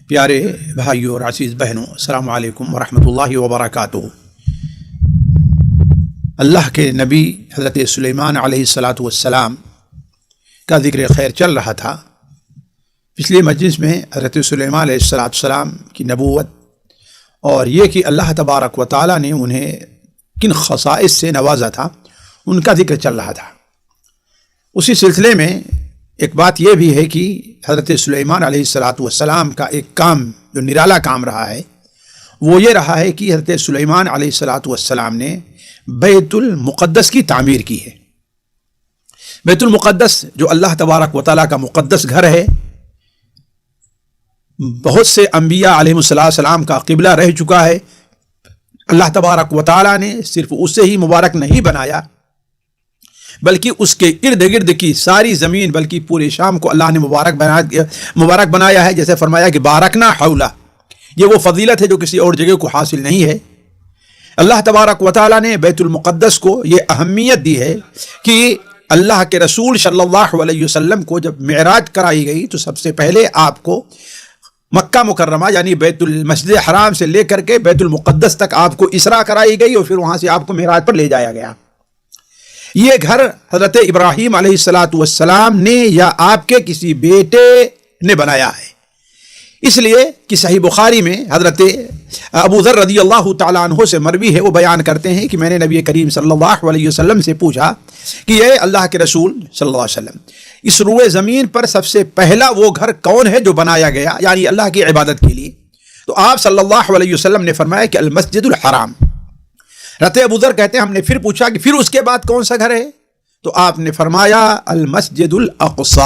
پیارے بھائیوں اور عزیز بہنوں، السلام علیکم ورحمۃ اللہ وبرکاتہ۔ اللہ کے نبی حضرت سلیمان علیہ السلام کا ذکر خیر چل رہا تھا۔ پچھلی مجلس میں حضرت سلیمان علیہ السلام کی نبوت اور یہ کہ اللہ تبارک و تعالیٰ نے انہیں کن خصائص سے نوازا تھا ان کا ذکر چل رہا تھا۔ اسی سلسلے میں ایک بات یہ بھی ہے کہ حضرت سلیمان علیہ السلام کا ایک کام جو نرالا کام رہا ہے وہ یہ رہا ہے کہ حضرت سلیمان علیہ السلام نے بیت المقدس کی تعمیر کی ہے۔ بیت المقدس جو اللہ تبارک و تعالیٰ کا مقدس گھر ہے، بہت سے انبیاء علیہ السلام کا قبلہ رہ چکا ہے۔ اللہ تبارک و تعالیٰ نے صرف اسے ہی مبارک نہیں بنایا بلکہ اس کے ارد گرد کی ساری زمین، بلکہ پورے شام کو اللہ نے مبارک بنایا ہے، جیسے فرمایا کہ بارکنا حولہ۔ یہ وہ فضیلت ہے جو کسی اور جگہ کو حاصل نہیں ہے۔ اللہ تبارک و تعالیٰ نے بیت المقدس کو یہ اہمیت دی ہے کہ اللہ کے رسول صلی اللہ علیہ وسلم کو جب معراج کرائی گئی تو سب سے پہلے آپ کو مکہ مکرمہ یعنی بیت المسجد حرام سے لے کر کے بیت المقدس تک آپ کو اسراء کرائی گئی اور پھر وہاں سے آپ کو معراج پر لے جایا گیا۔ یہ گھر حضرت ابراہیم علیہ السلام نے یا آپ کے کسی بیٹے نے بنایا ہے، اس لیے کہ صحیح بخاری میں حضرت ابو ذر رضی اللہ تعالیٰ عنہ سے مروی ہے، وہ بیان کرتے ہیں کہ میں نے نبی کریم صلی اللہ علیہ وسلم سے پوچھا کہ اے اللہ کے رسول صلی اللہ علیہ وسلم، اس روئے زمین پر سب سے پہلا وہ گھر کون ہے جو بنایا گیا یعنی اللہ کی عبادت کے لیے؟ تو آپ صلی اللہ علیہ وسلم نے فرمایا کہ المسجد الحرام۔ حضرت ابو ذر کہتے ہیں ہم نے پھر پوچھا کہ پھر اس کے بعد کون سا گھر ہے؟ تو آپ نے فرمایا المسجد الاقصی۔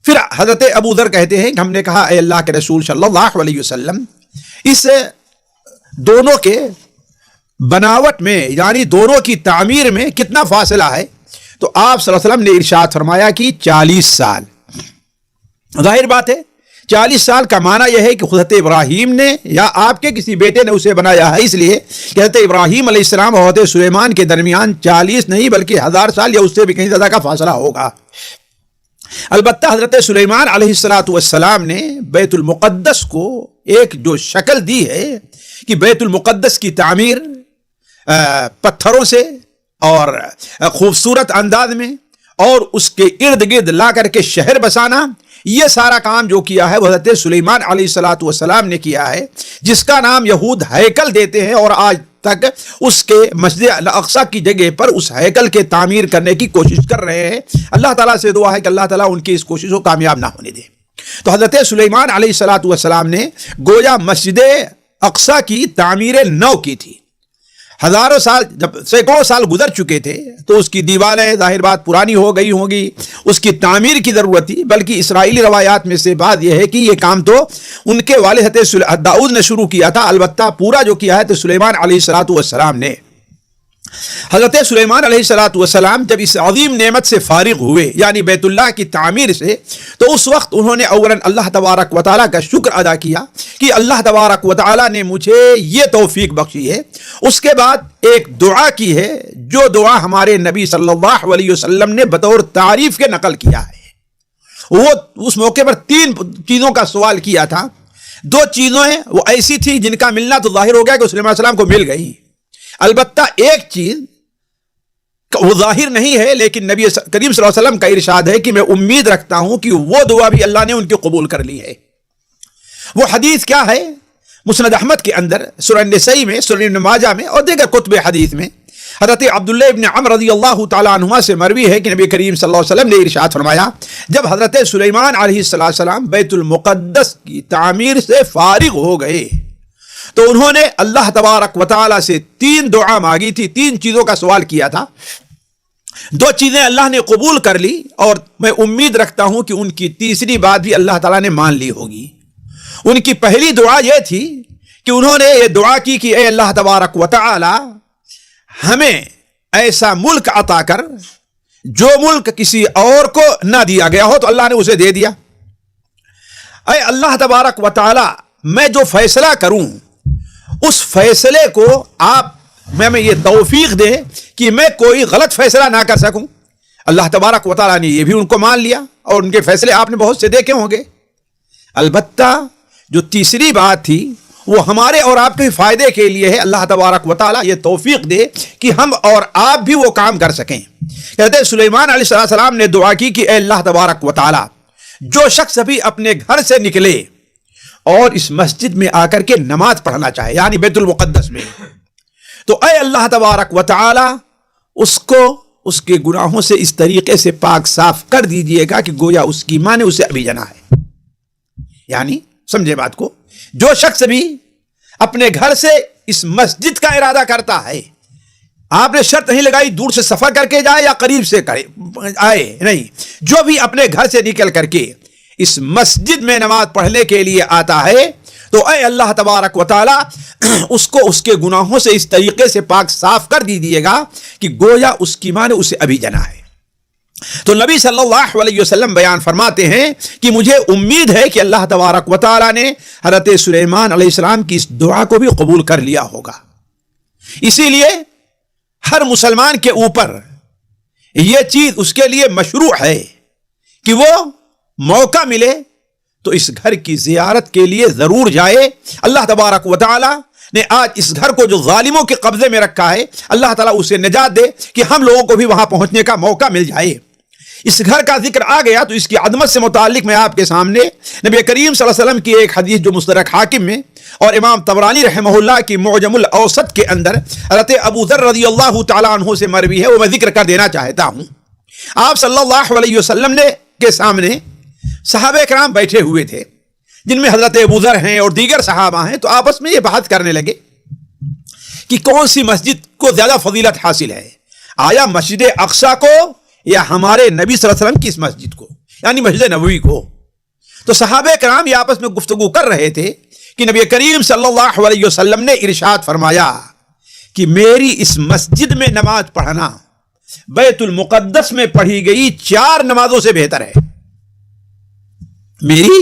پھر حضرت ابو ذر کہتے ہیں کہ ہم نے کہا اے اللہ کے رسول صلی اللہ علیہ وسلم، اس دونوں کے بناوٹ میں یعنی دونوں کی تعمیر میں کتنا فاصلہ ہے؟ تو آپ صلی اللہ علیہ وسلم نے ارشاد فرمایا کہ 40 سال۔ ظاہر بات ہے 40 سال کا معنی یہ ہے کہ حضرت ابراہیم نے یا آپ کے کسی بیٹے نے اسے بنایا ہے، اس لیے کہ حضرت ابراہیم علیہ السلام اور حضرت سلیمان کے درمیان 40 نہیں بلکہ 1000 سال یا اس سے بھی کہیں زیادہ کا فاصلہ ہوگا۔ البتہ حضرت سلیمان علیہ السلام نے بیت المقدس کو ایک جو شکل دی ہے کہ بیت المقدس کی تعمیر پتھروں سے اور خوبصورت انداز میں اور اس کے ارد گرد لا کر کے شہر بسانا، یہ سارا کام جو کیا ہے وہ حضرت سلیمان علیہ السلام نے کیا ہے، جس کا نام یہود ہیکل دیتے ہیں، اور آج تک اس کے مسجد الاقصی کی جگہ پر اس ہیکل کے تعمیر کرنے کی کوشش کر رہے ہیں۔ اللہ تعالیٰ سے دعا ہے کہ اللہ تعالیٰ ان کی اس کوشش کو کامیاب نہ ہونے دے۔ تو حضرت سلیمان علیہ السلام نے گویا مسجد اقصی کی تعمیر نو کی تھی۔ ہزاروں سال جب سینکڑوں سال گزر چکے تھے تو اس کی دیواریں ظاہر بات پرانی ہو گئی ہوں گی، اس کی تعمیر کی ضرورت تھی، بلکہ اسرائیلی روایات میں سے بات یہ ہے کہ یہ کام تو ان کے والد حضرت داؤد نے شروع کیا تھا، البتہ پورا جو کیا ہے تو سلیمان علیہ السلام نے۔ حضرت سلیمان علیہ السلام جب اس عظیم نعمت سے فارغ ہوئے یعنی بیت اللہ کی تعمیر سے، تو اس وقت انہوں نے اولاً اللہ تبارک و تعالیٰ کا شکر ادا کیا کہ اللہ تبارک و تعالیٰ نے مجھے یہ توفیق بخشی ہے۔ اس کے بعد ایک دعا کی ہے جو دعا ہمارے نبی صلی اللہ علیہ وسلم نے بطور تعریف کے نقل کیا ہے۔ وہ اس موقع پر 3 چیزوں کا سوال کیا تھا۔ 2 چیزیں وہ ایسی تھی جن کا ملنا تو ظاہر ہو گیا کہ سلیمان علیہ السلام کو مل گئی، البتہ ایک چیز وہ ظاہر نہیں ہے، لیکن نبی کریم صلی اللہ علیہ وسلم کا ارشاد ہے کہ میں امید رکھتا ہوں کہ وہ دعا بھی اللہ نے ان کی قبول کر لی ہے۔ وہ حدیث کیا ہے؟ مسند احمد کے اندر، سنن نسائی میں، سنن ابن ماجہ میں اور دیگر کتب حدیث میں حضرت عبداللہ ابن عمر رضی اللہ تعالیٰ عنہما سے مروی ہے کہ نبی کریم صلی اللہ علیہ وسلم نے ارشاد فرمایا، جب حضرت سلیمان علیہ السلام بیت المقدس کی تعمیر سے فارغ ہو گئے تو انہوں نے اللہ تبارک و تعالیٰ سے 3 دعا مانگی تھی، 3 چیزوں کا سوال کیا تھا۔ 2 چیزیں اللہ نے قبول کر لی اور میں امید رکھتا ہوں کہ ان کی تیسری بات بھی اللہ تعالیٰ نے مان لی ہوگی۔ ان کی پہلی دعا یہ تھی کہ انہوں نے یہ دعا کی کہ اے اللہ تبارک و تعالیٰ، ہمیں ایسا ملک عطا کر جو ملک کسی اور کو نہ دیا گیا ہو تو اللہ نے اسے دے دیا۔ اے اللہ تبارک و تعالیٰ، میں جو فیصلہ کروں اس فیصلے کو آپ میں یہ توفیق دے کہ میں کوئی غلط فیصلہ نہ کر سکوں۔ اللہ تبارک و تعالیٰ نے یہ بھی ان کو مان لیا، اور ان کے فیصلے آپ نے بہت سے دیکھے ہوں گے۔ البتہ جو تیسری بات تھی وہ ہمارے اور آپ کے فائدے کے لیے ہے. اللہ تبارک و تعالیٰ یہ توفیق دے کہ ہم اور آپ بھی وہ کام کر سکیں. کہتے ہیں سلیمان علیہ السلام نے دعا کی کہ اے اللہ تبارک و تعالیٰ جو شخص بھی اپنے گھر سے نکلے اور اس مسجد میں آ کر کے نماز پڑھنا چاہے یعنی بیت المقدس میں، تو اے اللہ تبارک و تعالیٰ اس کو اس کے گناہوں سے اس طریقے سے پاک صاف کر دیجئے گا کہ گویا اس کی ماں نے اسے ابھی جنا ہے. یعنی سمجھے بات کو، جو شخص بھی اپنے گھر سے اس مسجد کا ارادہ کرتا ہے، آپ نے شرط نہیں لگائی دور سے سفر کر کے جائے یا قریب سے آئے، نہیں، جو بھی اپنے گھر سے نکل کر کے اس مسجد میں نماز پڑھنے کے لیے آتا ہے تو اے اللہ تبارک و تعالی اس کو اس کے گناہوں سے اس طریقے سے پاک صاف کر دیجیے گا کہ گویا اس کی ماں نے اسے ابھی جنا ہے. تو نبی صلی اللہ علیہ وسلم بیان فرماتے ہیں کہ مجھے امید ہے کہ اللہ تبارک و تعالی نے حضرت سلیمان علیہ السلام کی اس دعا کو بھی قبول کر لیا ہوگا. اسی لیے ہر مسلمان کے اوپر یہ چیز اس کے لیے مشروع ہے کہ وہ موقع ملے تو اس گھر کی زیارت کے لیے ضرور جائے. اللہ تبارک و تعالی نے آج اس گھر کو جو ظالموں کے قبضے میں رکھا ہے، اللہ تعالیٰ اسے نجات دے کہ ہم لوگوں کو بھی وہاں پہنچنے کا موقع مل جائے. اس گھر کا ذکر آ گیا تو اس کی عظمت سے متعلق میں آپ کے سامنے نبی کریم صلی اللہ علیہ وسلم کی ایک حدیث جو مستدرک حاکم میں اور امام طبرانی رحمہ اللہ کی معجم الاوسط کے اندر حضرت ابو ذر رضی اللہ تعالیٰ عنہ سے مروی ہے، وہ میں ذکر کر دینا چاہتا ہوں. آپ صلی اللہ علیہ وسلم نے کے سامنے صحابہ کرام بیٹھے ہوئے تھے جن میں حضرت ابو ذر ہیں اور دیگر صحابہ ہیں. تو آپس میں یہ بات کرنے لگے کہ کون سی مسجد کو زیادہ فضیلت حاصل ہے، آیا مسجد اقصی کو یا ہمارے نبی صلی اللہ علیہ وسلم کی اس مسجد کو یعنی مسجد نبوی کو. تو صحابہ کرام یہ آپس میں گفتگو کر رہے تھے کہ نبی کریم صلی اللہ علیہ وسلم نے ارشاد فرمایا کہ میری اس مسجد میں نماز پڑھنا بیت المقدس میں پڑھی گئی 4 نمازوں سے بہتر ہے. میری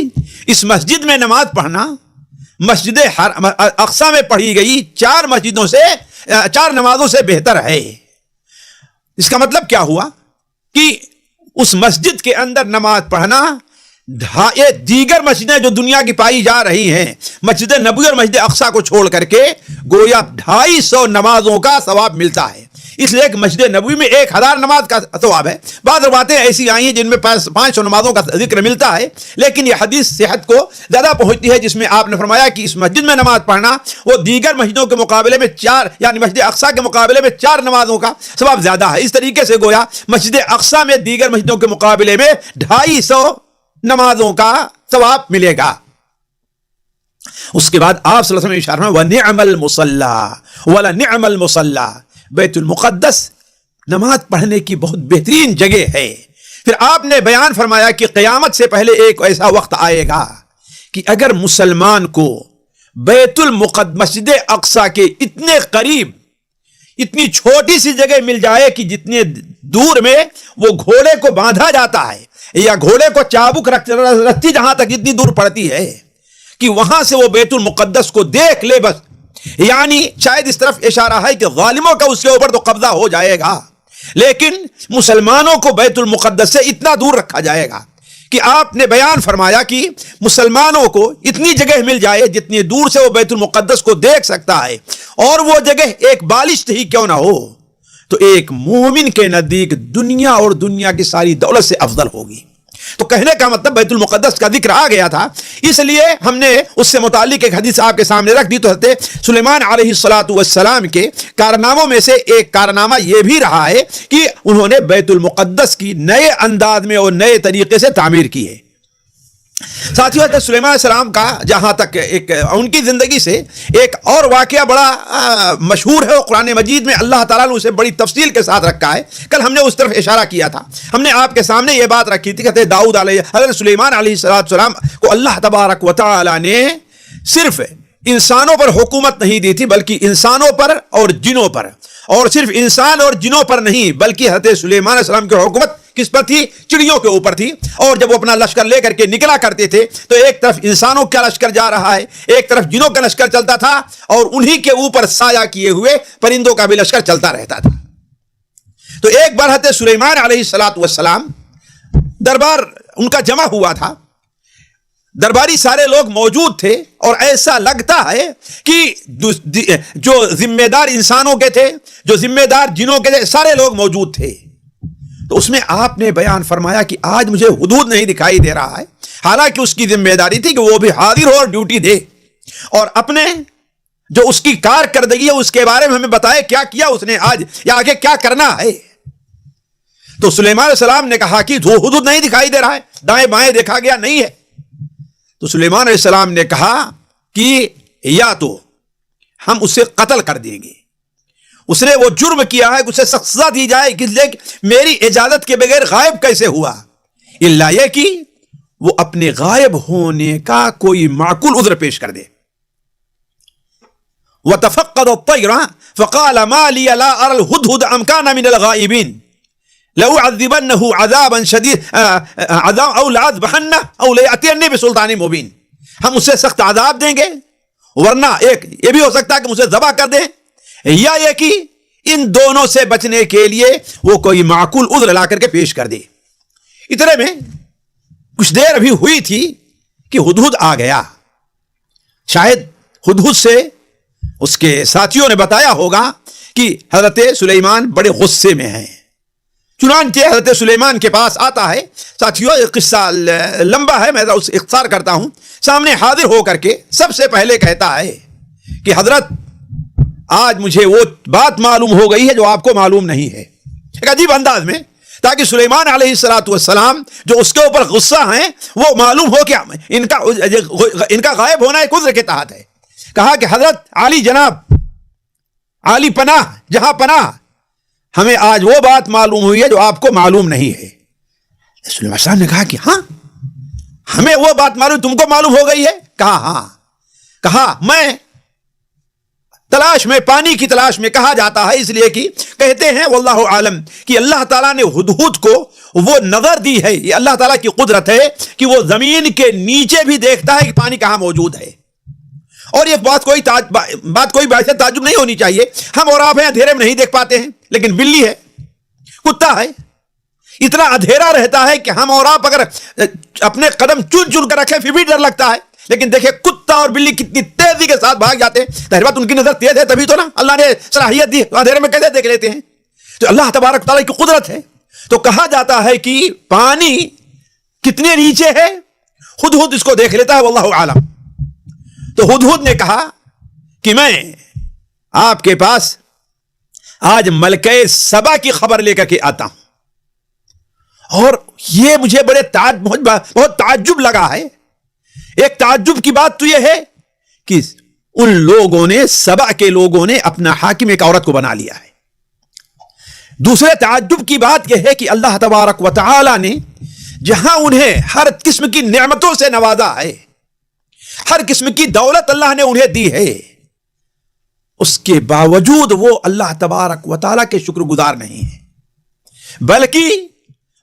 اس مسجد میں نماز پڑھنا مسجد اقصی میں پڑھی گئی 4 نمازوں سے بہتر ہے. اس کا مطلب کیا ہوا کہ اس مسجد کے اندر نماز پڑھنا دیگر مسجدیں جو دنیا کی پائی جا رہی ہیں، مسجد نبوی اور مسجد اقصی کو چھوڑ کر کے گویا 250 نمازوں کا ثواب ملتا ہے. اس لیے کہ مسجد نبوی میں 1000 نماز کا ثواب ہے. بعض باتیں ایسی آئی ہیں جن میں 500 نمازوں کا ذکر ملتا ہے، لیکن یہ حدیث صحت کو زیادہ پہنچتی ہے جس میں آپ نے فرمایا کہ اس مسجد میں نماز پڑھنا وہ دیگر مسجدوں کے مقابلے میں 4 یعنی مسجد اقصی کے مقابلے میں 4 نمازوں کا ثواب زیادہ ہے. اس طریقے سے گویا مسجد اقصی میں دیگر مسجدوں کے مقابلے میں 250 نمازوں کا ثواب ملے گا. اس کے بعد آپ صلی اللہ علیہ وسلم اشارہ میں وَنِعْمَ الْمُصَلَّى وَلَنِعْمَ الْمُصَلَّى، بیت المقدس نماز پڑھنے کی بہت بہترین جگہ ہے. پھر آپ نے بیان فرمایا کہ قیامت سے پہلے ایک ایسا وقت آئے گا کہ اگر مسلمان کو بیت المقدس مسجد اقصی کے اتنے قریب اتنی چھوٹی سی جگہ مل جائے کہ جتنے دور میں وہ گھوڑے کو باندھا جاتا ہے یا گھوڑے کو چابک رکھتی جہاں تک اتنی دور پڑتی ہے کہ وہاں سے وہ بیت المقدس کو دیکھ لے بس، یعنی شاید اس طرف اشارہ ہے کہ ظالموں کا اس کے اوپر تو قبضہ ہو جائے گا، لیکن مسلمانوں کو بیت المقدس سے اتنا دور رکھا جائے گا کہ آپ نے بیان فرمایا کہ مسلمانوں کو اتنی جگہ مل جائے جتنی دور سے وہ بیت المقدس کو دیکھ سکتا ہے، اور وہ جگہ ایک بالشت ہی کیوں نہ ہو تو ایک مومن کے نزدیک دنیا اور دنیا کی ساری دولت سے افضل ہوگی. تو کہنے کا مطلب بیت المقدس کا ذکر آ گیا تھا، اس لیے ہم نے اس سے متعلق ایک حدیث آپ کے سامنے رکھ دی. تو حضرت سلیمان علیہ السلام کے کارناموں میں سے ایک کارنامہ یہ بھی رہا ہے کہ انہوں نے بیت المقدس کی نئے انداز میں اور نئے طریقے سے تعمیر کی ہے. ساتھیوں، حضرت سلیمان علیہ السلام کا جہاں تک ان کی زندگی سے ایک اور واقعہ بڑا مشہور ہے، قرآن مجید میں اللہ تعالیٰ نے اسے بڑی تفصیل کے ساتھ رکھا ہے. کل ہم نے اس طرف اشارہ کیا تھا، ہم نے آپ کے سامنے یہ بات رکھی تھی کہ حضرت سلیمان علیہ السلام کو اللہ تبارک و تعالیٰ نے صرف انسانوں پر حکومت نہیں دی تھی بلکہ انسانوں پر اور جنوں پر، اور صرف انسان اور جنوں پر نہیں بلکہ حضرت سلیمان علیہ السلام کی حکومت کس پر تھی؟ چڑیوں کے اوپر تھی. اور جب وہ اپنا لشکر لے کر کے نکلا کرتے تھے تو ایک طرف انسانوں کا لشکر جا رہا ہے، ایک طرف جنوں کا لشکر چلتا تھا، اور انہی کے اوپر سایہ کیے ہوئے پرندوں کا بھی لشکر چلتا رہتا تھا. تو ایک بار حضرت سلیمان علیہ السلام دربار ان کا جمع ہوا تھا. درباری سارے لوگ موجود تھے اور ایسا لگتا ہے کہ جو ذمہ دار انسانوں کے تھے، جو ذمہ دار جنوں کے تھے، سارے لوگ موجود تھے۔ تو اس میں آپ نے بیان فرمایا کہ آج مجھے حدود نہیں دکھائی دے رہا ہے، حالانکہ اس کی ذمہ داری تھی کہ وہ بھی حاضر ہو اور ڈیوٹی دے اور اپنے جو اس کی کارکردگی ہے اس کے بارے میں ہمیں بتائے کیا کیا اس نے آج یا آگے کیا کرنا ہے۔ تو سلیمان علیہ السلام نے کہا کہ وہ حدود نہیں دکھائی دے رہا ہے، دائیں بائیں دیکھا گیا نہیں ہے۔ تو سلیمان علیہ السلام نے کہا کہ یا تو ہم اسے قتل کر دیں گے، اس نے وہ جرم کیا ہے، اسے سخت سزا دی جائے، لیکن میری اجازت کے بغیر غائب کیسے ہوا؟ الا یہ کہ وہ اپنے غائب ہونے کا کوئی معقول عذر پیش کر دے۔ وَتَفَقَّدَ الطَّيْرَ فَقَالَ مَا لِيَ لَا أَرَى الْهُدْهُدَ أَمْ كَانَ مِنَ الْغَائِبِينَ لَأُعَذِّبَنَّهُ عَذَابًا شَدِيدًا أَوْ لَأَذْبَحَنَّهُ أَوْ لَيَأْتِيَنِّي بِسُلْطَانٍ مُبِينٍ، ہم اسے سخت عذاب دیں گے، ورنہ ایک یہ بھی ہو سکتا ہے کہ اسے ذبح کر دیں، یا یہ کہ ان دونوں سے بچنے کے لیے وہ کوئی معقول عذر لا کر کے پیش کر دے۔ اتنے میں کچھ دیر ابھی ہوئی تھی کہ ہدہد آ گیا، شاید ہدہد سے اس کے ساتھیوں نے بتایا ہوگا کہ حضرت سلیمان بڑے غصے میں ہیں۔ چنانچہ حضرت سلیمان کے پاس آتا ہے، ساتھیوں قصہ لمبا ہے، میں اس اختصار کرتا ہوں، سامنے حاضر ہو کر کے سب سے پہلے کہتا ہے کہ حضرت آج مجھے وہ بات معلوم ہو گئی ہے جو آپ کو معلوم نہیں ہے، ایک عجیب انداز میں، تاکہ سلیمان علیہ السلام جو اس کے اوپر غصہ ہیں وہ معلوم ہو کہ ان کا غائب ہونا ایک عذر کے تحت ہے۔ کہا کہ حضرت عالی جناب، عالی پناہ، جہاں پناہ، ہمیں آج وہ بات معلوم ہوئی ہے جو آپ کو معلوم نہیں ہے۔ سلیمان صاحب نے کہا کہ ہاں ہمیں وہ بات معلوم، تم کو معلوم ہو گئی ہے؟ کہا ہاں۔ کہا میں تلاش میں، پانی کی تلاش میں، کہا جاتا ہے اس لیے کہ کہتے ہیں واللہ عالم کہ اللہ تعالیٰ نے ہدہد کو وہ نظر دی ہے، یہ اللہ تعالیٰ کی قدرت ہے کہ وہ زمین کے نیچے بھی دیکھتا ہے کہ پانی کہاں موجود ہے۔ اور یہ بات کوئی باعث تعجب نہیں ہونی چاہیے، ہم اور آپ ہیں اندھیرے میں نہیں دیکھ پاتے ہیں، لیکن بلی ہے، کتا ہے، اتنا اندھیرا رہتا ہے کہ ہم اور آپ اگر اپنے قدم چن چن کر رکھیں پھر بھی ڈر لگتا ہے، لیکن دیکھیں کتا اور بلی کتنی تیزی کے ساتھ بھاگ جاتے ہیں، ظاہر بات ان کی نظر تیز ہے تبھی تو نا اللہ نے صلاحیت دی، اندھیرے میں کیسے دیکھ لیتے ہیں؟ تو اللہ تبارک تعالیٰ کی قدرت ہے۔ تو کہا جاتا ہے کہ پانی کتنے نیچے ہے، ہدہد اس کو دیکھ لیتا ہے، واللہ عالم۔ تو ہدہد نے کہا کہ میں آپ کے پاس آج ملکہ سبا کی خبر لے کر کے آتا ہوں، اور یہ مجھے بہت تعجب لگا ہے۔ ایک تعجب کی بات تو یہ ہے کہ ان لوگوں نے، سبا کے لوگوں نے اپنا حاکم ایک عورت کو بنا لیا ہے۔ دوسرے تعجب کی بات یہ ہے کہ اللہ تبارک و تعالی نے جہاں انہیں ہر قسم کی نعمتوں سے نوازا ہے، ہر قسم کی دولت اللہ نے انہیں دی ہے، اس کے باوجود وہ اللہ تبارک و تعالیٰ کے شکر گزار نہیں ہیں، بلکہ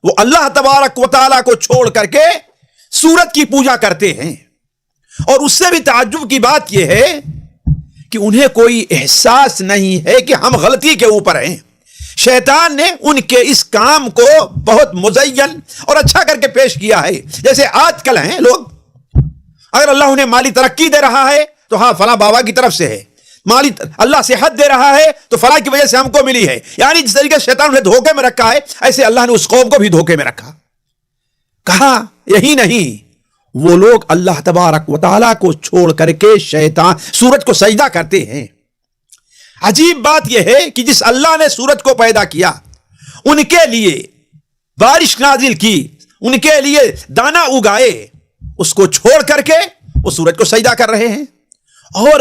وہ اللہ تبارک و تعالیٰ کو چھوڑ کر کے سورج کی پوجا کرتے ہیں۔ اور اس سے بھی تعجب کی بات یہ ہے کہ انہیں کوئی احساس نہیں ہے کہ ہم غلطی کے اوپر ہیں۔ شیطان نے ان کے اس کام کو بہت مزین اور اچھا کر کے پیش کیا ہے، جیسے آج کل ہیں لوگ، اگر اللہ انہیں مالی ترقی دے رہا ہے تو ہاں فلاں بابا کی طرف سے ہے، مالی اللہ صحت دے رہا ہے تو فلاں کی وجہ سے ہم کو ملی ہے، یعنی جس طریقے سے شیطان انہیں دھوکے میں رکھا ہے ایسے اللہ نے اس قوم کو بھی دھوکے میں رکھا۔ کہا یہی نہیں، وہ لوگ اللہ تبارک و تعالیٰ کو چھوڑ کر کے سورج کو سجدہ کرتے ہیں۔ عجیب بات یہ ہے کہ جس اللہ نے سورج کو پیدا کیا، ان کے لیے بارش نازل کی، ان کے لیے دانا اگائے، اس کو چھوڑ کر کے وہ سورج کو سجدہ کر رہے ہیں۔ اور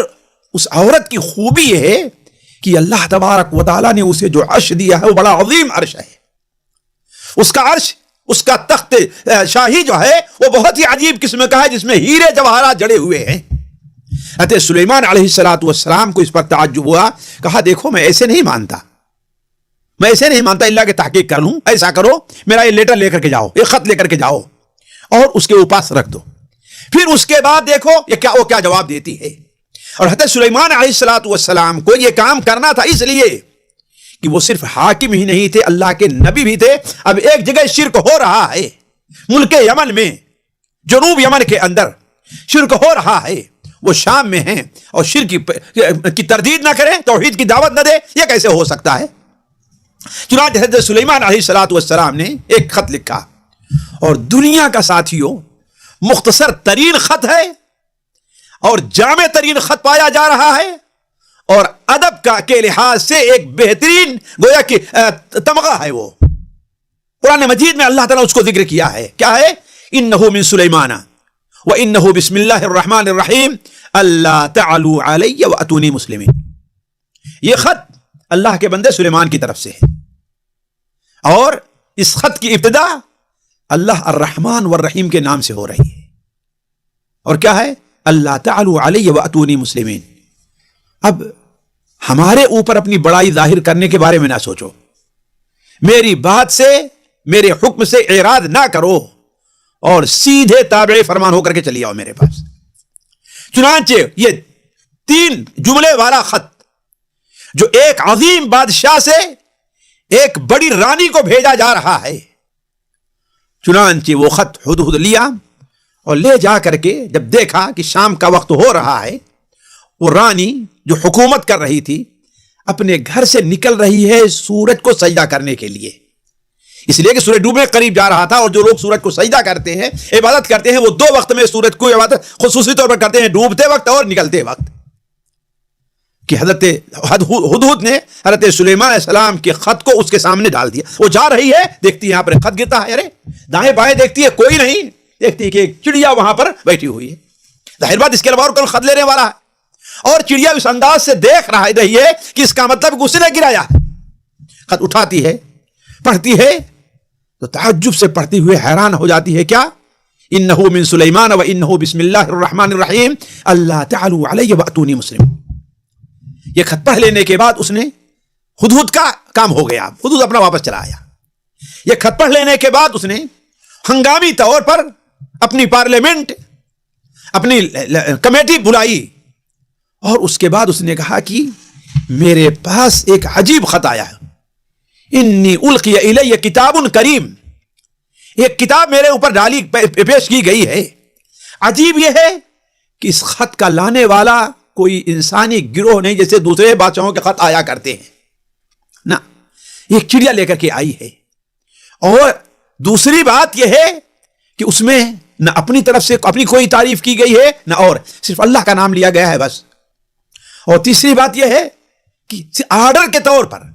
اس عورت کی خوبی یہ ہے کہ اللہ تبارک و تعالیٰ نے اسے جو عرش دیا ہے وہ بڑا عظیم عرش ہے، اس کا عرش، اس کا تخت شاہی جو ہے وہ بہت ہی عجیب قسم کا ہے، جس میں ہیرے جواہرات جڑے ہوئے ہیں۔ حضرت سلیمان علیہ السلام کو اس پر تعجب ہوا، کہا دیکھو میں ایسے نہیں مانتا، میں ایسے نہیں مانتا، اللہ کے تحقیق کر لوں، ایسا کرو میرا یہ لیٹر لے کر کے جاؤ، یہ خط لے کر کے جاؤ اور اس کے اوپر رکھ دو، پھر اس کے بعد دیکھو وہ کیا جواب دیتی ہے۔ اور حضرت سلیمان علیہ السلام کو یہ کام کرنا تھا اس لیے کہ وہ صرف حاکم ہی نہیں تھے، اللہ کے نبی بھی تھے۔ اب ایک جگہ شرک ہو رہا ہے، ملک یمن میں، جنوب یمن کے اندر شرک ہو رہا ہے، وہ شام میں ہیں اور شرک کی تردید نہ کریں، توحید کی دعوت نہ دے، یہ کیسے ہو سکتا ہے؟ چنانچہ حضرت سلیمان علیہ الصلوۃ والسلام نے ایک خط لکھا، اور دنیا کا ساتھیوں مختصر ترین خط ہے اور جامع ترین خط پایا جا رہا ہے، اور ادب کا کے لحاظ سے ایک بہترین گویا کہ تمغہ ہے وہ۔ قرآن مجید میں اللہ تعالیٰ نے اس کو ذکر کیا ہے، کیا ہے؟ انہ من سلیمان وانہ بسم اللہ الرحمن الرحیم اللہ تعلوا علی واتونی مسلمین۔ یہ خط اللہ کے بندے سلیمان کی طرف سے ہے، اور اس خط کی ابتدا اللہ الرحمن والرحیم کے نام سے ہو رہی ہے، اور کیا ہے؟ اللہ تعلوا علی واتونی مسلمین۔ اب ہمارے اوپر اپنی بڑائی ظاہر کرنے کے بارے میں نہ سوچو، میری بات سے، میرے حکم سے اعراض نہ کرو، اور سیدھے تابع فرمان ہو کر کے چلی آؤ میرے پاس۔ چنانچہ یہ 3 جملے والا خط جو ایک عظیم بادشاہ سے ایک بڑی رانی کو بھیجا جا رہا ہے، چنانچہ وہ خط ہدہد لیا اور لے جا کر کے جب دیکھا کہ شام کا وقت ہو رہا ہے، وہ رانی جو حکومت کر رہی تھی اپنے گھر سے نکل رہی ہے سورج کو سجدہ کرنے کے لیے، اس لیے کہ سورج ڈوبنے کے قریب جا رہا تھا، اور جو لوگ سورج کو سجدہ کرتے ہیں، عبادت کرتے ہیں، وہ 2 وقت میں سورج کو عبادت خصوصی طور پر کرتے ہیں، ڈوبتے وقت اور نکلتے وقت۔ کہ حضرت ہدہد نے حضرت سلیمان علیہ السلام کے خط کو اس کے سامنے ڈال دیا، وہ جا رہی ہے، دیکھتی ہے یہاں پر خط گرتا ہے، ارے دائیں بائیں دیکھتی ہے کوئی نہیں، دیکھتی ہے کہ ایک چڑیا وہاں پر بیٹھی ہوئی ہے، ظاہر بات اس کے علاوہ اور کوئی خط لینے والا ہے، اور چڑیا اس انداز سے دیکھ رہی ہے کہ اس کا مطلب اس نے گرایا ہے۔ خط اٹھاتی ہے، پڑھتی ہے، تو تعجب سے پڑھتی ہوئے حیران ہو جاتی ہے، کیا؟ انہ من سلیمان وانہ بسم اللہ الرحمن الرحیم اللہ تعلوا علی واتونی مسلمین۔ یہ خط پڑھ لینے کے بعد اس نے، ہدہد کا کام ہو گیا، ہدہد اپنا واپس چلا آیا۔ یہ خط پڑھ لینے کے بعد اس نے ہنگامی طور پر اپنی پارلیمنٹ، اپنی کمیٹی بلائی، اور اس کے بعد اس نے کہا کہ میرے پاس ایک عجیب خط آیا ہے، انی القی الی کتاب کریم، ایک کتاب میرے اوپر ڈالی پیش کی گئی ہے۔ عجیب یہ ہے کہ اس خط کا لانے والا کوئی انسانی گروہ نہیں جیسے دوسرے بادشاہوں کے خط آیا کرتے ہیں، نہ، ایک چڑیا لے کر کے آئی ہے، اور دوسری بات یہ ہے کہ اس میں نہ اپنی طرف سے اپنی کوئی تعریف کی گئی ہے، نہ اور صرف اللہ کا نام لیا گیا ہے بس، اور تیسری بات یہ ہے کہ آرڈر کے طور پر،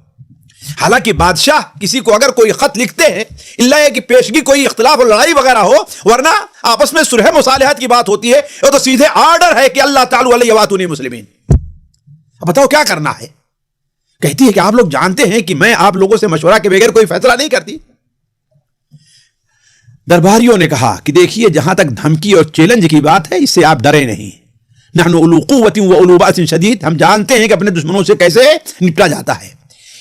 حالانکہ بادشاہ کسی کو اگر کوئی خط لکھتے ہیں اللہ ہے کہ پیشگی کوئی اختلاف اور لڑائی وغیرہ ہو، ورنہ آپس میں صلح مصالحت کی بات ہوتی ہے، وہ تو سیدھے آرڈر ہے کہ اللہ تعالی علیہ واتونی مسلمین۔ اب بتاؤ کیا کرنا ہے؟ کہتی ہے کہ آپ لوگ جانتے ہیں کہ میں آپ لوگوں سے مشورہ کے بغیر کوئی فیصلہ نہیں کرتی۔ درباریوں نے کہا کہ دیکھیے، جہاں تک دھمکی اور چیلنج کی بات ہے، اس سے آپ ڈرے نہیں، نحن اولو قوت و اولو باس شدید، ہم جانتے ہیں کہ اپنے دشمنوں سے کیسے نپٹا جاتا ہے۔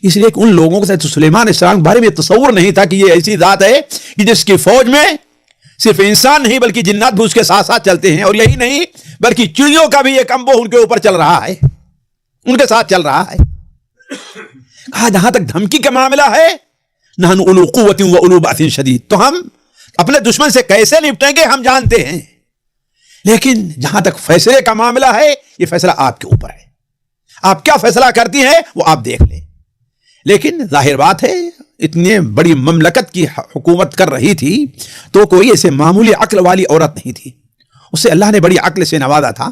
اس لیے کہ ان لوگوں کے ساتھ سلیمان علیہ السلام کے بارے میں تصور نہیں تھا کہ یہ ایسی ذات ہے کہ جس کی فوج میں صرف انسان نہیں بلکہ جنات بھی اس کے ساتھ ساتھ چلتے ہیں، اور یہی نہیں بلکہ چڑیوں کا بھی ایک امبو ان کے اوپر چل رہا ہے، ان کے ساتھ چل رہا ہے۔ کہا جہاں تک دھمکی کا معاملہ ہے، نحن اولو قوت و اولو باس شدید، تو ہم اپنے دشمن سے کیسے نپٹیں گے ہم جانتے ہیں، لیکن جہاں تک فیصلے کا معاملہ ہے، یہ فیصلہ آپ کے اوپر ہے، آپ کیا فیصلہ کرتی ہیں وہ آپ دیکھ لیں۔ لیکن ظاہر بات ہے اتنے بڑی مملکت کی حکومت کر رہی تھی تو کوئی ایسے معمولی عقل والی عورت نہیں تھی، اسے اللہ نے بڑی عقل سے نوازا تھا،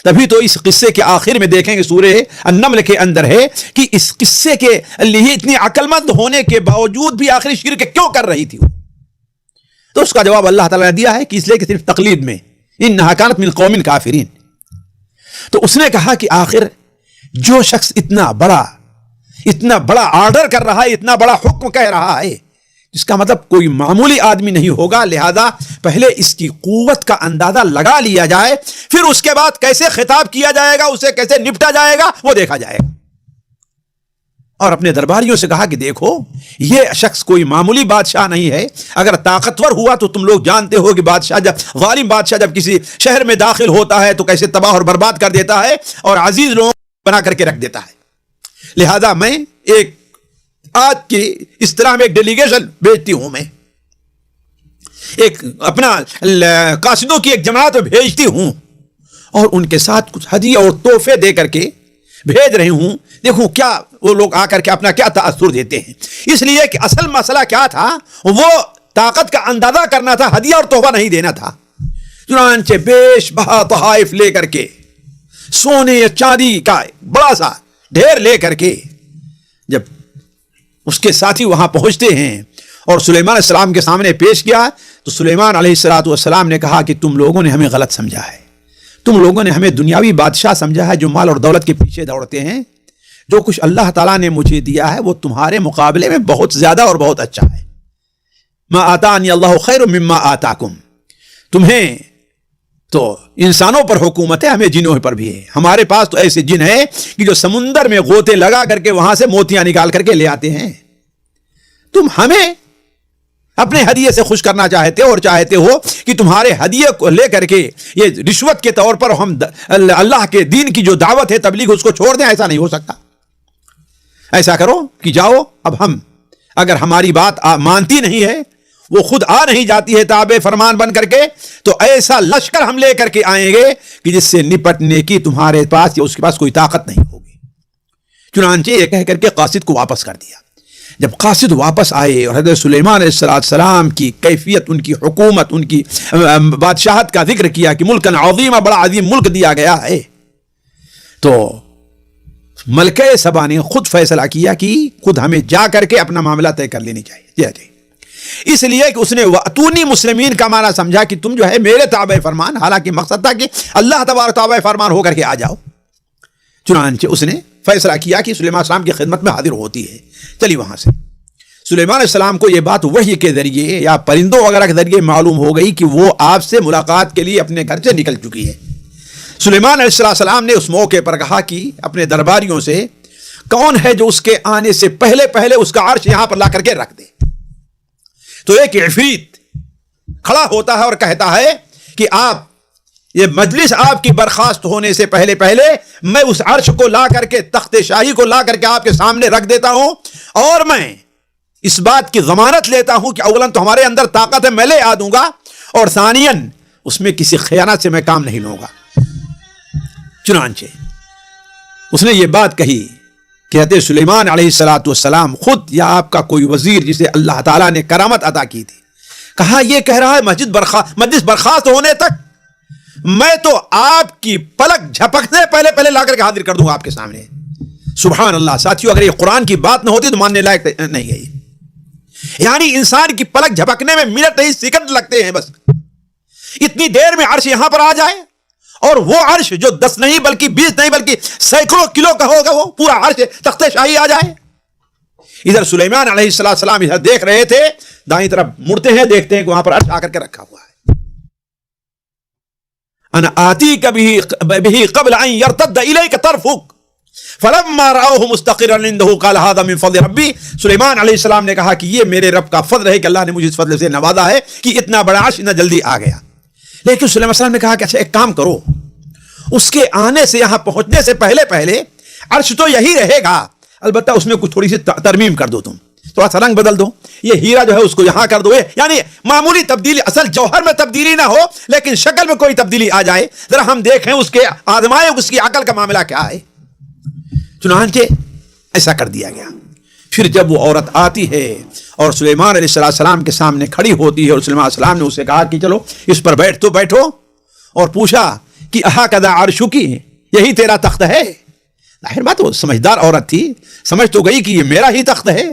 تبھی تو اس قصے کے آخر میں دیکھیں گے سورہ النمل کے اندر ہے کہ اس قصے کے لیے اتنی عقل مند ہونے کے باوجود بھی آخری شرک کیوں کر رہی تھی، تو اس کا جواب اللہ تعالیٰ نے دیا ہے کہ اس لیے کہ صرف تقلید میں، انہا کانت من قوم کافرین۔ تو اس نے کہا کہ آخر جو شخص اتنا بڑا آرڈر کر رہا ہے، اتنا بڑا حکم کہہ رہا ہے، جس کا مطلب کوئی معمولی آدمی نہیں ہوگا، لہذا پہلے اس کی قوت کا اندازہ لگا لیا جائے، پھر اس کے بعد کیسے خطاب کیا جائے گا، اسے کیسے نپٹا جائے گا وہ دیکھا جائے گا۔ اور اپنے درباریوں سے کہا کہ دیکھو یہ شخص کوئی معمولی بادشاہ نہیں ہے، اگر طاقتور ہوا تو تم لوگ جانتے ہو کہ بادشاہ غالب بادشاہ جب کسی شہر میں داخل ہوتا ہے تو کیسے تباہ اور برباد کر دیتا ہے اور عزیز لوگوں کو بنا کر کے رکھ دیتا ہے، لہذا میں آج کی اس طرح میں ایک ڈیلیگیشن بھیجتی ہوں، میں ایک اپنا قاصدوں کی ایک جماعت بھیجتی ہوں اور ان کے ساتھ کچھ ہدیے اور تحفے دے کر کے بھیج رہی ہوں، دیکھوں کیا وہ لوگ آ کر کے اپنا کیا تاثر دیتے ہیں۔ اس لیے کہ اصل مسئلہ کیا تھا، وہ طاقت کا اندازہ کرنا تھا، ہدیہ اور تحفہ نہیں دینا تھا۔ چنانچہ بیش بہا تحائف لے کر کے، سونے یا چاندی کا بڑا سا ڈھیر لے کر کے جب اس کے ساتھی وہاں پہنچتے ہیں اور سلیمان علیہ السلام کے سامنے پیش کیا تو سلیمان علیہ السلام نے کہا کہ تم لوگوں نے ہمیں غلط سمجھا ہے، تم لوگوں نے ہمیں دنیاوی بادشاہ سمجھا ہے جو مال اور دولت کے پیچھے دوڑتے ہیں۔ جو کچھ اللہ تعالیٰ نے مجھے دیا ہے وہ تمہارے مقابلے میں بہت زیادہ اور بہت اچھا ہے۔ ما آتانی اللہ خیر مما آتاکم، تمہیں تو انسانوں پر حکومت ہے، ہمیں جنوں پر بھی ہے۔ ہمارے پاس تو ایسے جن ہیں کہ جو سمندر میں غوطے لگا کر کے وہاں سے موتیاں نکال کر کے لے آتے ہیں، تم ہمیں اپنے ہدیے سے خوش کرنا چاہتے ہو اور چاہتے ہو کہ تمہارے ہدیے کو لے کر کے یہ رشوت کے طور پر ہم اللہ کے دین کی جو دعوت ہے تبلیغ اس کو چھوڑ دیں، ایسا نہیں ہو سکتا۔ ایسا کرو کہ جاؤ، اب ہم اگر ہماری بات مانتی نہیں ہے، وہ خود آ نہیں جاتی ہے تابع فرمان بن کر کے، تو ایسا لشکر ہم لے کر کے آئیں گے کہ جس سے نپٹنے کی تمہارے پاس یا اس کے پاس کوئی طاقت نہیں ہوگی۔ چنانچہ یہ کہہ کر کے قاصد کو واپس کر دیا۔ جب قاصد واپس آئے اور حضرت سلیمان علیہ السلام کی کیفیت، ان کی حکومت، ان کی بادشاہت کا ذکر کیا کہ ملکن عظیمہ، بڑا عظیم ملک دیا گیا ہے، تو ملکہ سبا نے خود فیصلہ کیا کہ خود ہمیں جا کر کے اپنا معاملہ طے کر لینی چاہیے۔ اس لیے کہ اس نے وَأْتُونِي مسلمین کا معنی سمجھا کہ تم جو ہے میرے تابع فرمان، حالانکہ مقصد تھا کہ اللہ تبارک تابع فرمان ہو کر کے آ جاؤ۔ چنانچہ اس نے فیصلہ کیا کہ سلیمان علیہ السلام کی خدمت میں حاضر ہوتی ہے۔ چلی وہاں سے سلیمان علیہ السلام کو یہ بات وحی کے ذریعے یا پرندوں وغیرہ کے ذریعے معلوم ہو گئی کہ وہ آپ سے ملاقات کے لیے اپنے گھر سے نکل چکی ہے۔ سلیمان علیہ السلام نے اس موقع پر کہا کہ اپنے درباریوں سے کون ہے جو اس کے آنے سے پہلے پہلے اس کا عرش یہاں پر لا کر کے رکھ دے۔ تو ایک عفریت کھڑا ہوتا ہے اور کہتا ہے کہ آپ، یہ مجلس آپ کی برخاست ہونے سے پہلے پہلے میں اس عرش کو لا کر کے، تخت شاہی کو لا کر کے آپ کے سامنے رکھ دیتا ہوں، اور میں اس بات کی ضمانت لیتا ہوں کہ اولاً تو ہمارے اندر طاقت ہے، میں لے آ دوں گا، اور ثانیاً اس میں کسی خیانت سے میں کام نہیں لوں گا۔ چنانچہ اس نے یہ بات کہی کہ حضرت سلیمان علیہ السلام خود یا آپ کا کوئی وزیر جسے اللہ تعالیٰ نے کرامت عطا کی تھی، کہا یہ کہہ رہا ہے مجلس برخاست ہونے تک میں تو آپ کی پلک جھپکنے پہلے پہلے لا کر کے حاضر کر دوں گا آپ کے سامنے۔ سبحان اللہ ساتھیو، اگر یہ قرآن کی بات نہ ہوتی تو ماننے لائق نہیں ہے۔ یعنی انسان کی پلک جھپکنے میں منٹ نہیں سیکنڈ لگتے ہیں، بس اتنی دیر میں عرش یہاں پر آ جائے، اور وہ عرش جو 10 نہیں بلکہ 20 نہیں بلکہ سینکڑوں کلو کا ہوگا، وہ پورا عرش تخت شاہی آ جائے۔ ادھر سلیمان علیہ السلام ادھر دیکھ رہے تھے، دائیں طرف مڑتے ہیں، دیکھتے ہیں کہ وہاں پر عرش آ کر کے رکھا ہوا ہے۔ انا آتیک بہ قبل ان یرتد الیک طرفک فلما رأوه مستقرا عنده قال هذا من فضل ربی۔ سلیمان علیہ السلام نے کہا کہ یہ میرے رب کا فضل ہے کہ اللہ نے مجھے اس فضل سے نوازا ہے کہ اتنا بڑا عرش اتنا جلدی آ گیا۔ لیکن سلیمان علیہ السلام نے کہا کہ اچھا ایک کام کرو، اس کے آنے سے یہاں پہنچنے سے پہلے پہلے عرش تو یہی رہے گا، البتہ اس میں کچھ تھوڑی سی ترمیم کر دو، تم تھوڑا سا رنگ بدل دو، یہ ہیرا جو ہے اس کو یہاں کر دو، یعنی معمولی تبدیلی، اصل جوہر میں تبدیلی نہ ہو لیکن شکل میں کوئی تبدیلی آ جائے، ذرا ہم دیکھیں اس کے آزمائیں اس کی عقل کا معاملہ کیا ہے۔ چنانچہ ایسا کر دیا گیا۔ پھر جب وہ عورت آتی ہے اور سلیمان علیہ السلام کے سامنے کھڑی ہوتی ہے، اور سلیمان علیہ السلام نے اسے کہا کہ چلو اس پر بیٹھو، اور پوچھا کہ اہکذا عرشکی، یہی تیرا تخت ہے؟ ظاہر بات وہ سمجھدار عورت تھی، سمجھ تو گئی کہ یہ میرا ہی تخت ہے،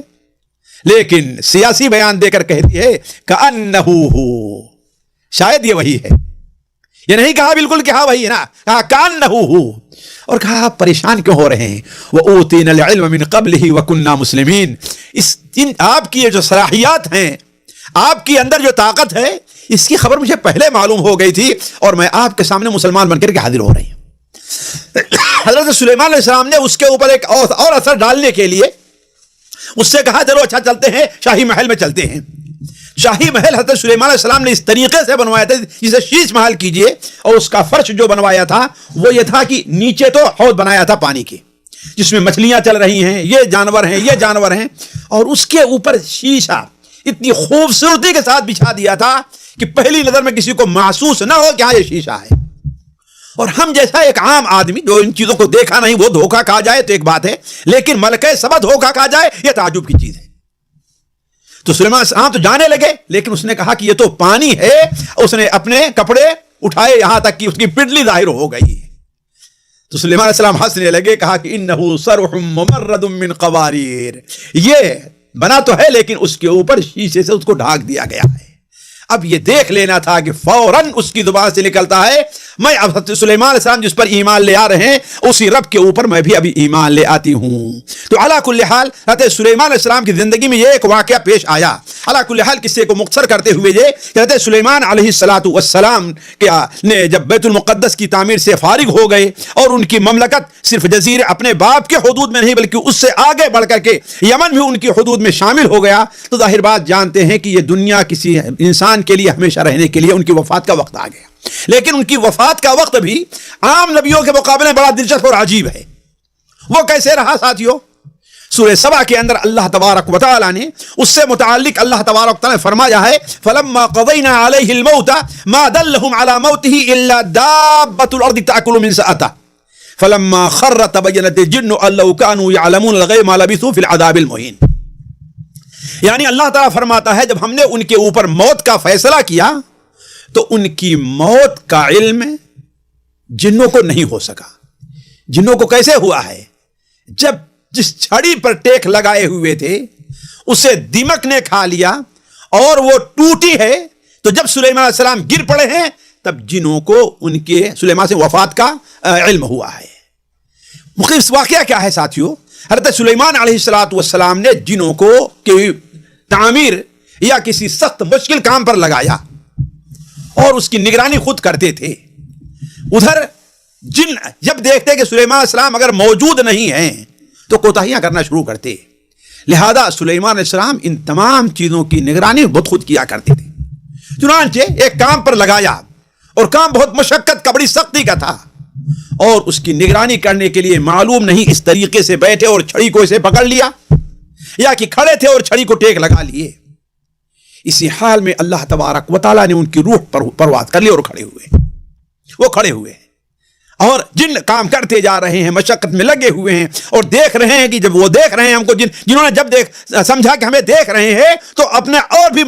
لیکن سیاسی بیان دے کر کہتی ہے کأنہ ہو، شاید یہ وہی ہے۔ یہ نہیں کہا بالکل کہ ہاں وہی ہے نا، کہا کأنہ ہو، اور کہا آپ پریشان کیوں ہو رہے ہیں؟ وَأُوتِينَا الْعِلْمَ مِنْ قَبْلِهِ وَكُنَّا مُسْلِمِينَ، آپ کی یہ جو صلاحیات ہیں، آپ کی اندر جو طاقت ہے، اس کی خبر مجھے پہلے معلوم ہو گئی تھی، اور میں آپ کے سامنے مسلمان بن کر کے حاضر ہو رہی ہوں۔ حضرت سلیمان علیہ السلام نے اس کے اوپر ایک اور اثر ڈالنے کے لیے اس سے کہا چلو اچھا چلتے ہیں، شاہی محل میں چلتے ہیں۔ شاہی محل حضرت سلیمان علیہ السلام نے اس طریقے سے بنوایا تھا جسے شیش محل کیجئے، اور اس کا فرش جو بنوایا تھا وہ یہ تھا کہ نیچے تو حوض بنایا تھا پانی کی، جس میں مچھلیاں چل رہی ہیں، یہ جانور ہیں، اور اس کے اوپر شیشہ، اتنی خوبصورتی کے ساتھ بچھا دیا تھا کہ پہلی نظر میں کسی کو محسوس نہ ہو کہ ہاں یہ شیشہ ہے. اور ہم جیسا ایک عام آدمی جو ان چیزوں کو دیکھا نہیں وہ دھوکہ کھا جائے تو ایک بات ہے، لیکن ملکہ سبا دھوکہ کھا جائے یہ تعجب کی چیز ہے. تو سلیمان علیہ السلام تو جانے لگے، لیکن اس نے کہا کہ یہ تو پانی ہے. اس نے اپنے کپڑے اٹھائے یہاں تک کہ اس کی پنڈلی ظاہر ہو گئی. تو سلیمان علیہ السلام ہنسنے لگے، کہا کہ انہ صرح ممرد من قواریر، یہ بنا تو ہے لیکن اس کے اوپر شیشے سے اس کو ڈھانک دیا گیا ہے. اب یہ دیکھ لینا تھا کہ فوراً اس کی زبان سے نکلتا ہے میں اب سلیمان علیہ السلام جس پر ایمان لے آ رہے ہیں اسی رب کے اوپر میں بھی ابھی ایمان لے آتی ہوں. تو علی کل حال حضرت سلیمان علیہ السلام کی زندگی میں یہ ایک واقعہ پیش آیا. علی کل حال قصے کو مختصر کرتے ہوئے یہ کہ حضرت سلیمان علیہ السلام نے جب بیت المقدس کی تعمیر سے فارغ ہو گئے اور ان کی مملکت صرف جزیرے اپنے باپ کے حدود میں نہیں بلکہ اس سے آگے بڑھ کر کے یمن بھی ان کی حدود میں شامل ہو گیا، تو ظاہر بات جانتے ہیں کہ یہ دنیا کسی انسان کے لیے ہمیشہ رہنے کے لیے ان کی وفات کا وقت آ گیا. لیکن ان کی وفات کا وقت بھی عام نبیوں کے مقابلے بڑا دلچسپ اور عجیب ہے. وہ کیسے رہا ساتھیوں؟ سورہ سبا کے اندر اللہ تبارک و تعالی نے اس سے متعلق اللہ تبارک و تعالی نے فرمایا ہے فلما قضینا علیہ الموت ما دلهم على موته الا دابۃ الارض تاکل من سأته فلما خر تبینت الجن ان لو كانوا يعلمون الغیب ما لبثوا في العذاب المہین. یعنی اللہ تعالیٰ فرماتا ہے جب ہم نے ان کے اوپر موت کا فیصلہ کیا تو ان کی موت کا علم جنوں کو نہیں ہو سکا. جنوں کو کیسے ہوا ہے؟ جب جس چھڑی پر ٹیک لگائے ہوئے تھے اسے دمک نے کھا لیا اور وہ ٹوٹی ہے، تو جب سلیمان علیہ السلام گر پڑے ہیں تب جنوں کو ان کے سلیمان سے وفات کا علم ہوا ہے. مختلف واقعہ کیا ہے ساتھیوں؟ حضرت سلیمان علیہ السلام نے جنوں کو کی تعمیر یا کسی سخت مشکل کام پر لگایا اور اس کی نگرانی خود کرتے تھے. ادھر جن جب دیکھتے کہ سلیمان علیہ السلام اگر موجود نہیں ہیں تو کوتاہیاں کرنا شروع کرتے، لہذا سلیمان علیہ السلام ان تمام چیزوں کی نگرانی بہت خود کیا کرتے تھے. چنانچہ ایک کام پر لگایا اور کام بہت مشقت کا بڑی سختی کا تھا اور اس کی نگرانی کرنے کے لیے معلوم نہیں اس طریقے سے بیٹھے اور چھڑی کو اسے پکڑ لیا یا کہ کھڑے تھے اور چھڑی کو ٹیک لگا لیے. اسی حال میں اللہ تبارک و تعالیٰ نے ان کی روح پر پرواز کر لی اور وہ کھڑے ہوئے اور جن کام کرتے جا رہے ہیں مشقت میں لگے ہوئے ہیں اور دیکھ رہے ہیں کہ جب وہ دیکھ رہے ہیں ہم کو جنہوں نے جب سمجھا کہ ہمیں دیکھ رہے ہیں تو اپنے اور بھی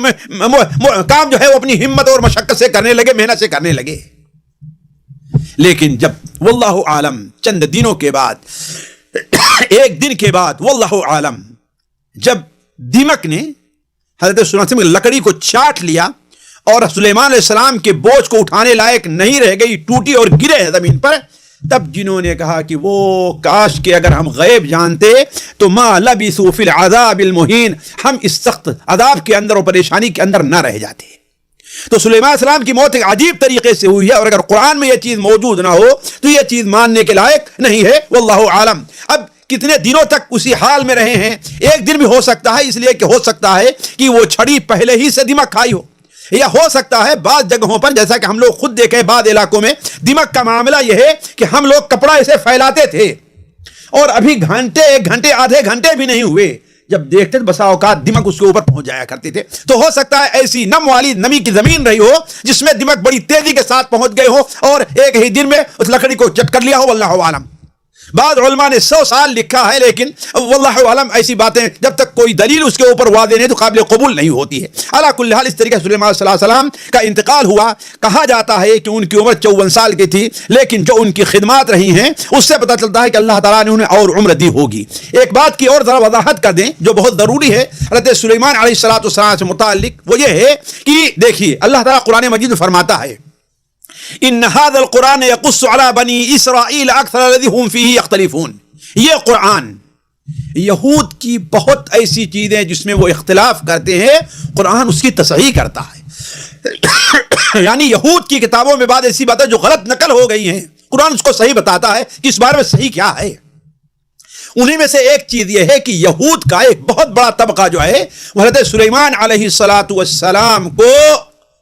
کام جو ہے وہ اپنی ہمت اور مشقت سے کرنے لگے، محنت سے کرنے لگے. لیکن جب واللہ عالم چند دنوں کے بعد ایک دن کے بعد واللہ عالم جب دمک نے حضرت سلیمان کی لکڑی کو چاٹ لیا اور سلیمان علیہ السلام کے بوجھ کو اٹھانے لائق نہیں رہ گئی، ٹوٹی اور گرے زمین پر، تب جنہوں نے کہا کہ وہ کاش کہ اگر ہم غیب جانتے تو ما لبثوا فی العذاب المہین، ہم اس سخت عذاب کے اندر اور پریشانی کے اندر نہ رہ جاتے. تو سلیمان علیہ السلام کی موت ایک عجیب طریقے سے ہوئی ہے اور اگر قرآن میں یہ چیز موجود نہ ہو تو یہ چیز ماننے کے لائق نہیں ہے. واللہ عالم. اب کتنے دنوں تک اسی حال میں رہے ہیں؟ ایک دن بھی ہو سکتا ہے، اس لیے کہ ہو سکتا ہے کہ وہ چھڑی پہلے ہی سے دمک کھائی ہو، یا ہو سکتا ہے بعض جگہوں پر جیسا کہ ہم لوگ خود دیکھیں بعض علاقوں میں دمک کا معاملہ یہ ہے کہ ہم لوگ کپڑا اسے پھیلاتے تھے اور ابھی گھنٹے ایک گھنٹے آدھے گھنٹے بھی نہیں ہوئے جب دیکھتے بسا اوقات دمک اس کے اوپر پہنچ جایا کرتے تھے. تو ہو سکتا ہے ایسی نمی کی زمین رہی ہو جس میں دمک بڑی تیزی کے ساتھ پہنچ گئے ہو اور ایک ہی دن میں اس لکڑی کو چٹ کر لیا ہو. واللہ عالم. بعض علماء نے 100 سال لکھا ہے لیکن واللہ عالم ایسی باتیں جب تک کوئی دلیل اس کے اوپر واضح نہیں تو قابل قبول نہیں ہوتی ہے. علی کل حال اس طریقے سے سلیمان صلی اللہ علیہ وسلم کا انتقال ہوا. کہا جاتا ہے کہ ان کی عمر 54 سال کی تھی، لیکن جو ان کی خدمات رہی ہیں اس سے پتہ چلتا ہے کہ اللہ تعالیٰ نے انہیں اور عمر دی ہوگی. ایک بات کی اور ذرا وضاحت کر دیں جو بہت ضروری ہے حضرت سلیمان علیہ السلام سے متعلق، وہ یہ ہے کہ دیکھیے اللہ تعالیٰ قرآن مجید میں فرماتا ہے ان هذا القرآن يقص على بني اسرائیل اکثر الذی هم فیہ یختلفون. یہ قرآن یہود کی بہت ایسی چیزیں جس میں وہ اختلاف کرتے ہیں قرآن اس کی تصحیح کرتا ہے. یعنی یہود کی کتابوں میں بعض ایسی باتیں جو غلط نقل ہو گئی ہیں قرآن اس کو صحیح بتاتا ہے کہ اس بارے میں صحیح کیا ہے. انہی میں سے ایک چیز یہ ہے کہ یہود کا ایک بہت بڑا طبقہ جو ہے وہ حضرت سلیمان علیہ السلام کو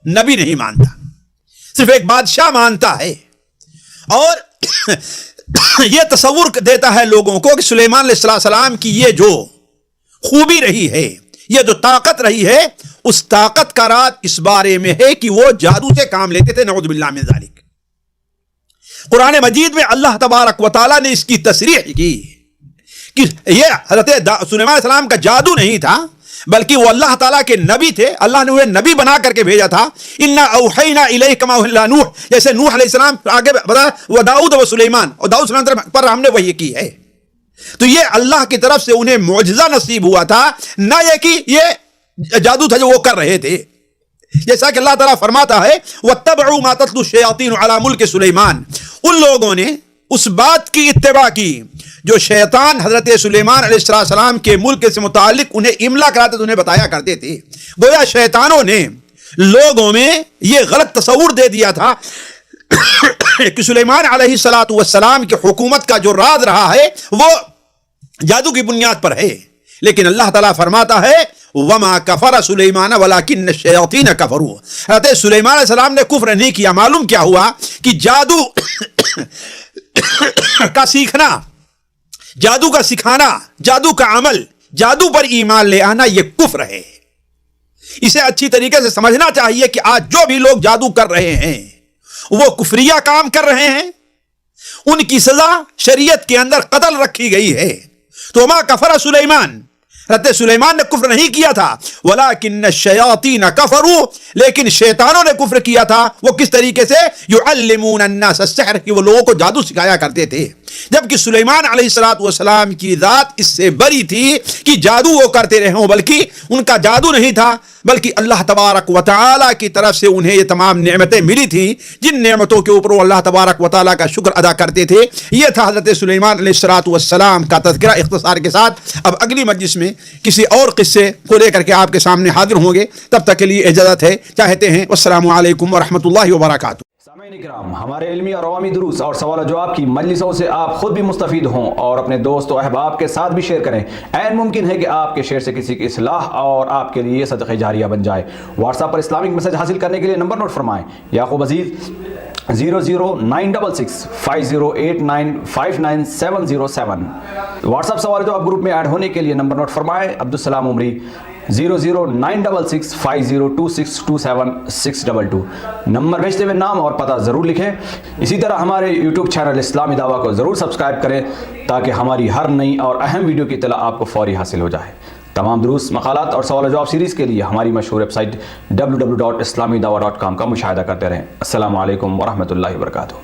نبی نہیں مانتا، صرف ایک بادشاہ مانتا ہے اور یہ تصور دیتا ہے لوگوں کو کہ سلیمان علیہ السلام کی یہ جو خوبی رہی ہے یہ جو طاقت رہی ہے اس طاقت کا راز اس بارے میں ہے کہ وہ جادو سے کام لیتے تھے، نعوذ باللہ من ذالک۔ قرآن مجید میں اللہ تبارک و تعالیٰ نے اس کی تصریح کی کہ یہ حضرت سلیمان علیہ السلام کا جادو نہیں تھا، بلکہ وہ اللہ تعالیٰ کے نبی تھے، اللہ نے انہیں نبی بنا کر کے بھیجا تھا۔ انا اوحینا الیک کما اوحی الی نوح، جیسے نوح علیہ السلام آگے بتا، وہ داؤد و سلیمان، اور داؤد سلیمان پر ہم نے وحی کی ہے۔ تو یہ اللہ کی طرف سے انہیں معجزہ نصیب ہوا تھا، نہ یہ کہ یہ جادو تھا جو وہ کر رہے تھے۔ جیسا کہ اللہ تعالیٰ فرماتا ہے وَاتَّبَعُوا مَا تَتْلُو الشَّيَاطِينُ عَلَى مُلْكِ سُلَيْمَانَ، ان لوگوں نے اس بات کی اتباع کی جو شیطان حضرت سلیمان علیہ السلام کے ملک سے متعلق انہیں املا کراتے تھے، انہیں بتایا کرتے تھے۔ گویا شیطانوں نے لوگوں میں یہ غلط تصور دے دیا تھا کہ سلیمان علیہ السلام کی حکومت کا جو راز رہا ہے وہ جادو کی بنیاد پر ہے، لیکن اللہ تعالیٰ فرماتا ہے وما کفر سلیمان ولکن الشیاطین کفروا، حضرت سلیمان علیہ السلام نے کفر نہیں کیا۔ معلوم کیا ہوا کہ جادو کا سیکھنا، جادو کا سکھانا، جادو کا عمل، جادو پر ایمان لے آنا یہ کفر ہے۔ اسے اچھی طریقے سے سمجھنا چاہیے کہ آج جو بھی لوگ جادو کر رہے ہیں وہ کفریہ کام کر رہے ہیں، ان کی سزا شریعت کے اندر قتل رکھی گئی ہے۔ تو ما کفر سلیمان، حضرت سلیمان نے کفر نہیں کیا تھا، ولیکن الشیاطین کفروا، لیکن شیطانوں نے کفر کیا تھا۔ وہ کس طریقے سے؟ یعلمون الناس السحر، کہ وہ لوگوں کو جادو سکھایا کرتے تھے، جبکہ سلیمان علیہ السلام کی ذات اس سے بری تھی کہ جادو وہ کرتے رہے ہوں، بلکہ ان کا جادو نہیں تھا، بلکہ اللہ تبارک و تعالیٰ کی طرف سے انہیں یہ تمام نعمتیں ملی تھیں، جن نعمتوں کے اوپر وہ اللہ تبارک و تعالیٰ کا شکر ادا کرتے تھے۔ یہ تھا حضرت سلیمان علیہ السلام کا تذکرہ اختصار کے ساتھ۔ اب اگلی مجلس میں کسی اور قصے کو لے کر کے آپ کے سامنے حاضر ہوں گے، تب تک کے لیے اجازت ہے چاہتے ہیں۔ والسلام علیکم ورحمۃ اللہ وبرکاتہ۔ سامعین اکرام، ہمارے علمی اور عوامی دروس اور سوال و جواب کی مجلسوں سے آپ خود بھی مستفید ہوں اور اپنے دوست و احباب کے ساتھ بھی شیئر کریں۔ عین ممکن ہے کہ آپ کے شیئر سے کسی کی اصلاح اور آپ کے لیے صدقہ جاریہ بن جائے۔ واٹس ایپ پر اسلامک میسج حاصل کرنے کے لیے نمبر نوٹ فرمائیں: یعقوب عزیز 00966 5089 59707۔ واٹس ایپ سوال جواب گروپ میں ایڈ ہونے کے لیے نمبر نوٹ فرمائیں: عبدالسلام عمری 00966 502627 نمبر بھیجتے ہوئے نام اور پتہ ضرور لکھیں۔ اسی طرح ہمارے یوٹیوب چینل اسلامی دعویٰ کو ضرور سبسکرائب کریں تاکہ ہماری ہر نئی اور اہم ویڈیو کی اطلاع آپ کو فوری حاصل ہو جائے۔ تمام دروس، مقالات اور سوال و جواب سیریز کے لیے ہماری مشہور ویب سائٹ www.islamidawah.com کا مشاہدہ کرتے رہیں۔ السلام علیکم ورحمۃ اللہ وبرکاتہ۔